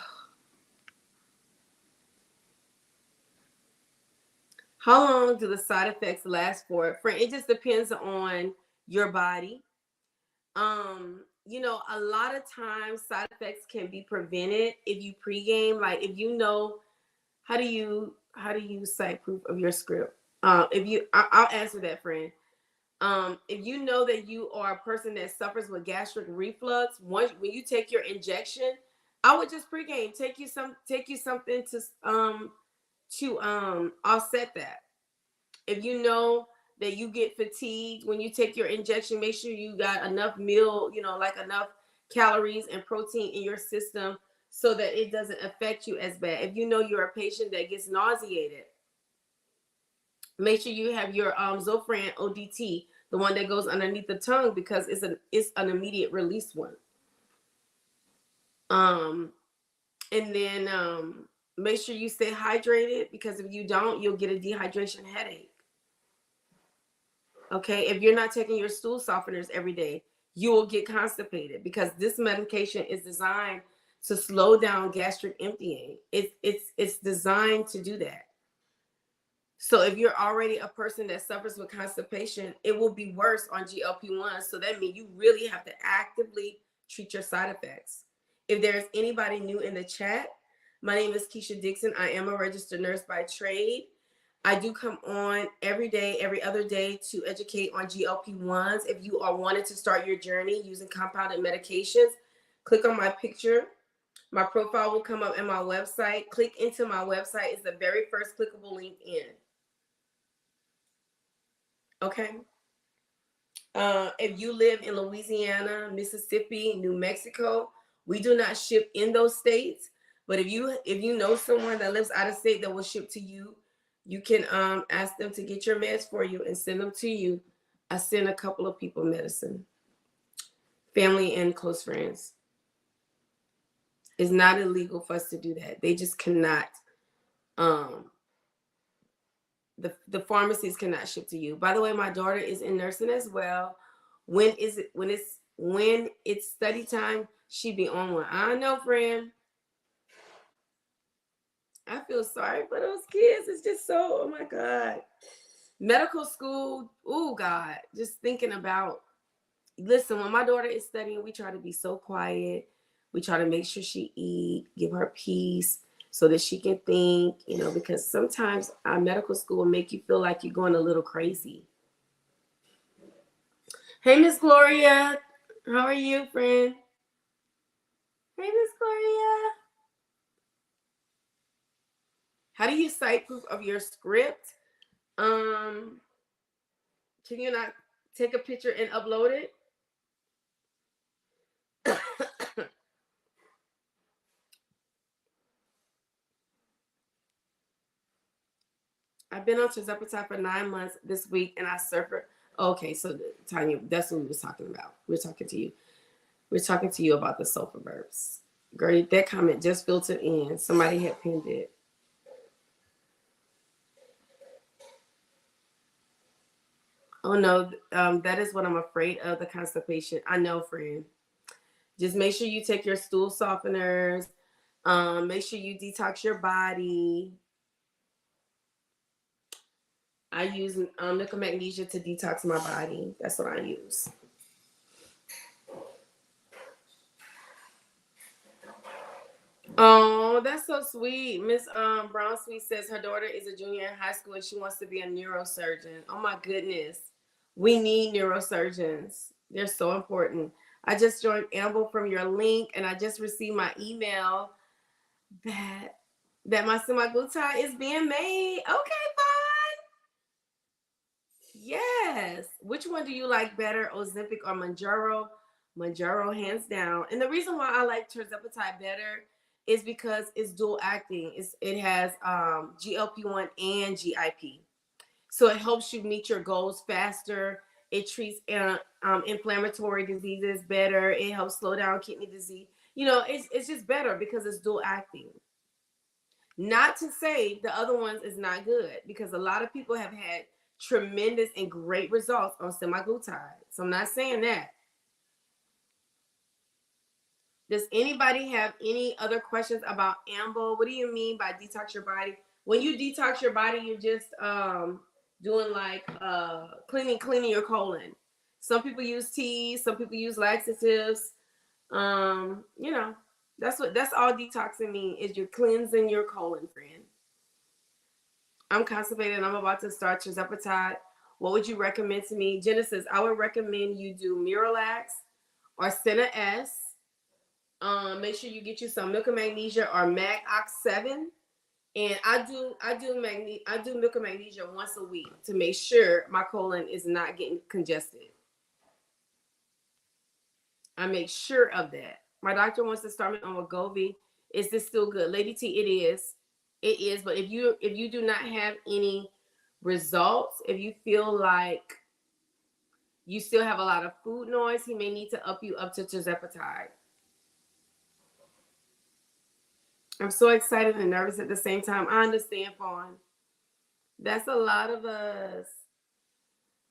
How long do the side effects last for? Friend, it just depends on your body. You know, a lot of times side effects can be prevented if you pregame. Like if you know, how do you cite proof of your script? I'll answer that, friend. If you know that you are a person that suffers with gastric reflux, when you take your injection, I would just pregame. Take you something to offset that. If you know that you get fatigued when you take your injection, make sure you got enough meal, you know, like enough calories and protein in your system so that it doesn't affect you as bad. If you know you're a patient that gets nauseated, make sure you have your Zofran ODT, the one that goes underneath the tongue, because it's an immediate release one. And then make sure you stay hydrated, because if you don't, you'll get a dehydration headache. Okay, if you're not taking your stool softeners every day, you will get constipated, because this medication is designed to slow down gastric emptying. It's designed to do that. So if you're already a person that suffers with constipation, it will be worse on GLP-1. So that means you really have to actively treat your side effects. If there's anybody new in the chat, my name is KEASHA Dixon. I am a registered nurse by trade. I do come on every day, every other day, to educate on GLP-1s. If you are wanting to start your journey using compounded medications, click on my picture. My profile will come up in my website. Click into my website. It's the very first clickable link in. Okay. If you live in Louisiana, Mississippi, New Mexico, we do not ship in those states. But if you know someone that lives out of state that will ship to you, you can ask them to get your meds for you and send them to you. I send a couple of people medicine, family and close friends. It's not illegal for us to do that. They just cannot. The pharmacies cannot ship to you. By the way, my daughter is in nursing as well. When it's study time, she be on one. I know, friend. I feel sorry for those kids. It's just so, oh my God. Medical school, oh God. Just thinking about, listen, when my daughter is studying, we try to be so quiet. We try to make sure she eat, give her peace so that she can think, you know, because sometimes our medical school will make you feel like you're going a little crazy. Hey, Miss Gloria. How are you, friend? Hey, Miss Gloria. How do you cite proof of your script? Can you not take a picture and upload it? I've been on Tirzepatide for 9 months this week, and I suffered. Okay, so Tanya, that's what we was talking about. We're talking to you. We're talking to you about the sulfur burps. Girl, that comment just filtered in. Somebody had pinned it. Oh no, that is what I'm afraid of, the constipation. I know, friend. Just make sure you take your stool softeners. Make sure you detox your body. I use nickel magnesia to detox my body. That's what I use. Oh, that's so sweet. Miss Brown Sweet says her daughter is a junior in high school and she wants to be a neurosurgeon. Oh my goodness. We need neurosurgeons. They're so important. I just joined Amble from your link and I just received my email that my semaglutide is being made. Okay, fine. Yes. Which one do you like better, Ozempic or MOUNJARO? MOUNJARO, hands down. And the reason why I like Tirzepatide better is because it's dual acting. It has GLP-1 and GIP. So it helps you meet your goals faster. It treats inflammatory diseases better. It helps slow down kidney disease. You know, it's just better because it's dual acting. Not to say the other ones is not good, because a lot of people have had tremendous and great results on semaglutide. So I'm not saying that. Does anybody have any other questions about Amble? What do you mean by detox your body? When you detox your body, you're just doing like cleaning your colon. Some people use teas, some people use laxatives. You know, that's all detoxing mean, is you're cleansing your colon, friend. I'm constipated and I'm about to start Tirzepatide. What would you recommend to me? Genesis, I would recommend you do Miralax or Senna S. Make sure you get you some milk and magnesia or Mag Ox 7. And I do milk and magnesia once a week to make sure my colon is not getting congested. I make sure of that. My doctor wants to start me on WEGOVY. Is this still good? Lady T, it is. It is. But if you do not have any results, if you feel like you still have a lot of food noise, he may need to up you up to Tirzepatide. I'm so excited and nervous at the same time. I understand, Fawn. That's a lot of us.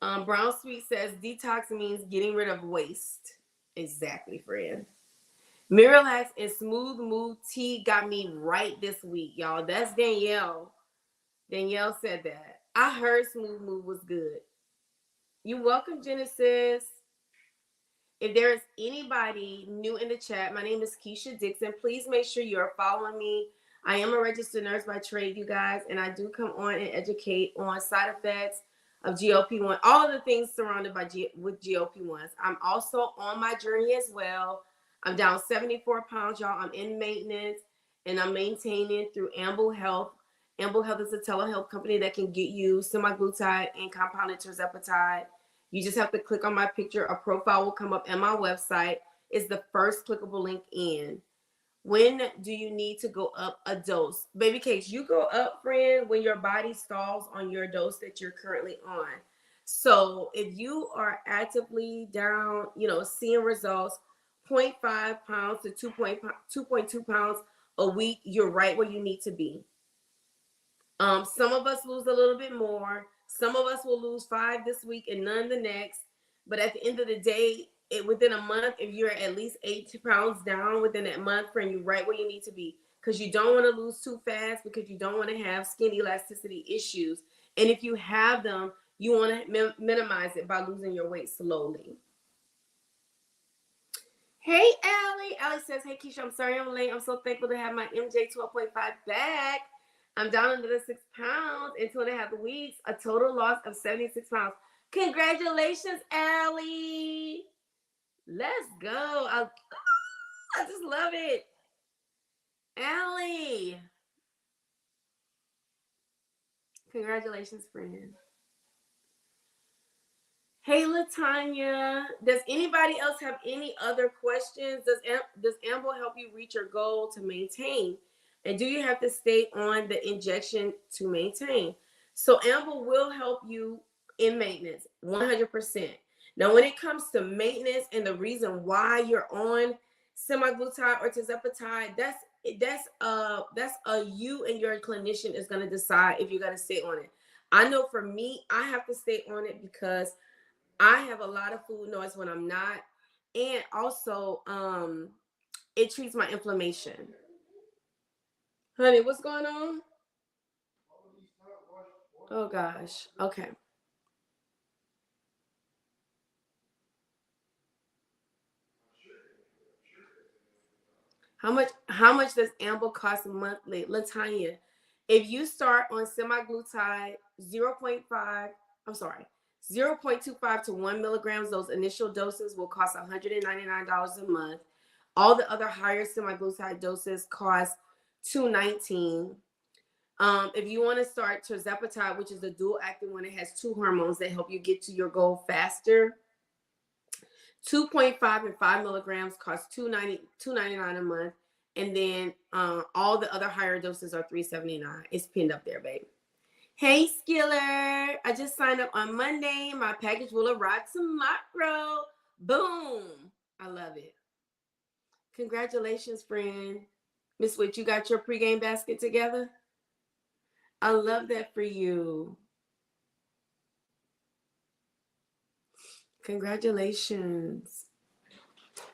Brown Sweet says detox means getting rid of waste. Exactly, friend. Miralax and Smooth Move Tea got me right this week, y'all. That's Danielle. Danielle said that. I heard Smooth Move was good. You're welcome, Genesis. If there is anybody new in the chat, my name is KEASHA Dixon. Please make sure you are following me. I am a registered nurse by trade, you guys, and I do come on and educate on side effects of GLP-1, all of the things surrounded by with GLP-1s. I'm also on my journey as well. I'm down 74 pounds, y'all. I'm in maintenance, and I'm maintaining through Amble Health. Amble Health is a telehealth company that can get you semaglutide and compounded tirzepatide. You just have to click on my picture. A profile will come up on my website. It's the first clickable link in. When do you need to go up a dose? Baby Cakes, you go up, friend, when your body stalls on your dose that you're currently on. So if you are actively down, seeing results, 0.5 pounds to 2.2 pounds a week, you're right where you need to be. Some of us lose a little bit more. Some of us will lose 5 this week and none the next. But at the end of the day, within a month, if you're at least 8 pounds down within that month, friend, you're right where you need to be. Because you don't want to lose too fast, because you don't want to have skin elasticity issues. And if you have them, you want to minimize it by losing your weight slowly. Hey, Allie. Allie says, hey, Keisha, I'm sorry I'm late. I'm so thankful to have my MJ 12.5 back. I'm down under 6 pounds in 2.5 weeks, a total loss of 76 pounds. Congratulations, Allie. Let's go. I just love it. Allie. Congratulations, friend. Hey, Latanya. Does anybody else have any other questions? Does Amble help you reach your goal to maintain? And do you have to stay on the injection to maintain? So Amble will help you in maintenance, 100%. Now, when it comes to maintenance and the reason why you're on semaglutide or tirzepatide, that's you and your clinician is going to decide if you're going to stay on it. I know for me, I have to stay on it because I have a lot of food noise when I'm not. And also, it treats my inflammation. Honey, what's going on? Oh gosh. Okay. How much does Amble cost monthly? Latanya, if you start on semaglutide 0.5, I'm sorry, 0.25 to 1 milligrams, those initial doses will cost $199 a month. All the other higher semaglutide doses cost $219. If you want to start Tirzepatide, which is the dual acting one, it has two hormones that help you get to your goal faster. 2.5 and 5 milligrams cost $299 a month. And then all the other higher doses are $379. It's pinned up there, babe. Hey, Skiller. I just signed up on Monday. My package will arrive tomorrow. Boom. I love it. Congratulations, friend. Miss Witt, you got your pregame basket together? I love that for you. Congratulations.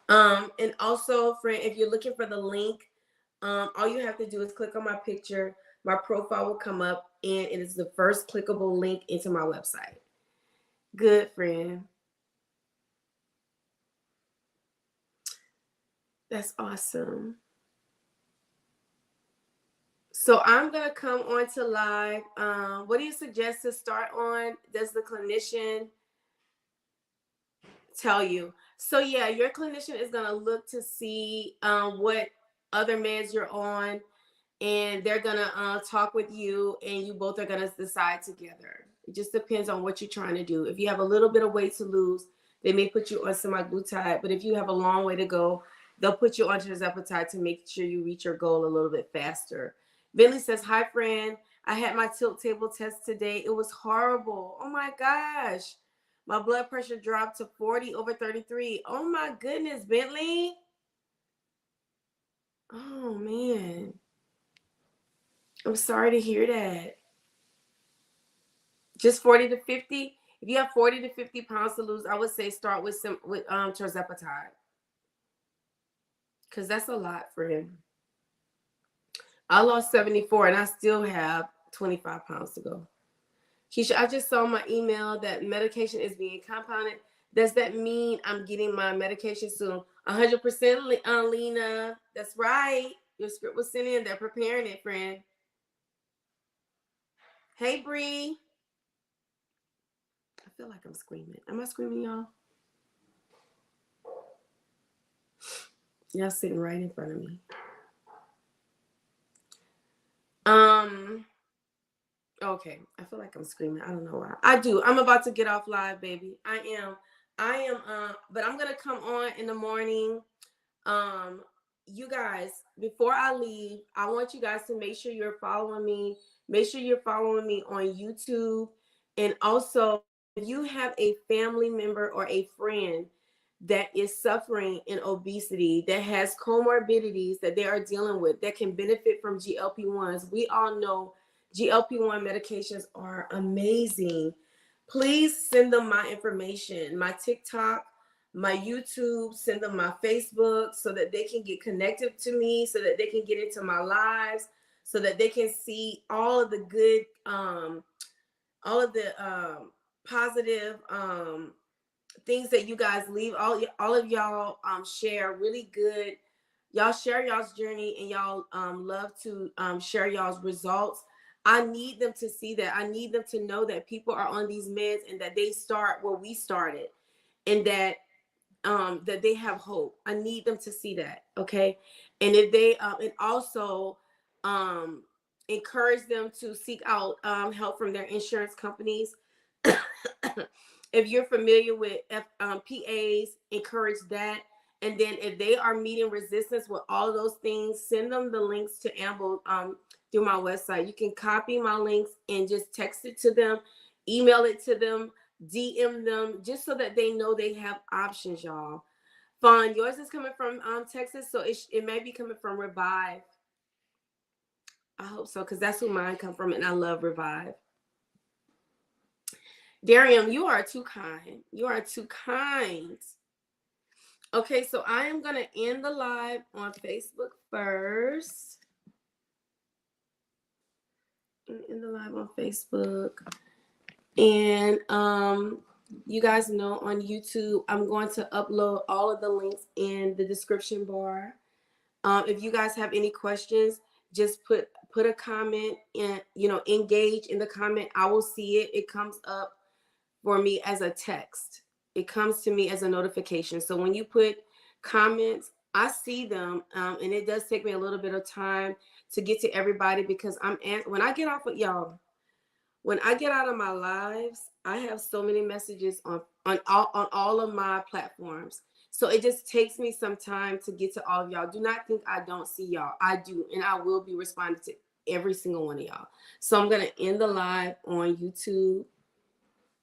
And also, friend, if you're looking for the link, all you have to do is click on my picture. My profile will come up, and it is the first clickable link into my website. Good, friend. That's awesome. So I'm gonna come on to live. What do you suggest to start on? Does the clinician tell you? So yeah, your clinician is gonna look to see what other meds you're on, and they're gonna talk with you, and you both are gonna decide together. It just depends on what you're trying to do. If you have a little bit of weight to lose, they may put you on semaglutide, but if you have a long way to go, they'll put you on tirzepatide to make sure you reach your goal a little bit faster. Bentley says, hi, friend. I had my tilt table test today. It was horrible. Oh my gosh. My blood pressure dropped to 40 over 33. Oh my goodness, Bentley. Oh man. I'm sorry to hear that. Just 40 to 50. If you have 40 to 50 pounds to lose, I would say start with tirzepatide. Because that's a lot for him. I lost 74 and I still have 25 pounds to go. Keisha, I just saw my email that medication is being compounded. Does that mean I'm getting my medication soon? 100%, Lena. That's right. Your script was sent in. They're preparing it, friend. Hey, Bree. I feel like I'm screaming. Am I screaming, y'all? Y'all sitting right in front of me. Okay. I feel like I'm screaming. I don't know why. I do. I'm about to get off live, baby. I am, but I'm gonna come on in the morning. You guys, before I leave, I want you guys to make sure you're following me. Make sure you're following me on YouTube. And also, if you have a family member or a friend that is suffering in obesity, that has comorbidities that they are dealing with, that can benefit from GLP-1s, we all know GLP-1 medications are amazing. Please send them my information, my TikTok, my YouTube, send them my Facebook so that they can get connected to me, so that they can get into my lives, so that they can see all of the good, all of the positive things that you guys leave. All of y'all share really good. Y'all share y'all's journey, and y'all love to share y'all's results. I need them to see that. I need them to know that people are on these meds and that they start where we started, and that that they have hope. I need them to see that. Okay. And if they and also encourage them to seek out help from their insurance companies if you're familiar with PAs, encourage that. And then if they are meeting resistance with all of those things, send them the links to Amble through my website. You can copy my links and just text it to them, email it to them, DM them, just so that they know they have options, y'all. Fawn, yours is coming from Texas, so it may be coming from Revive. I hope so, because that's who mine come from, and I love Revive. Darian, you are too kind. You are too kind. Okay, so I am going to end the live on Facebook first. End the live on Facebook. And you guys know on YouTube, I'm going to upload all of the links in the description bar. If you guys have any questions, just put a comment and, engage in the comment. I will see it. It comes up for me as a text. It comes to me as a notification. So when you put comments, I see them, and it does take me a little bit of time to get to everybody, because when I get off with y'all, when I get out of my lives, I have so many messages on all of my platforms. So it just takes me some time to get to all of y'all. Do not think I don't see y'all. I do, and I will be responding to every single one of y'all. So I'm going to end the live on YouTube.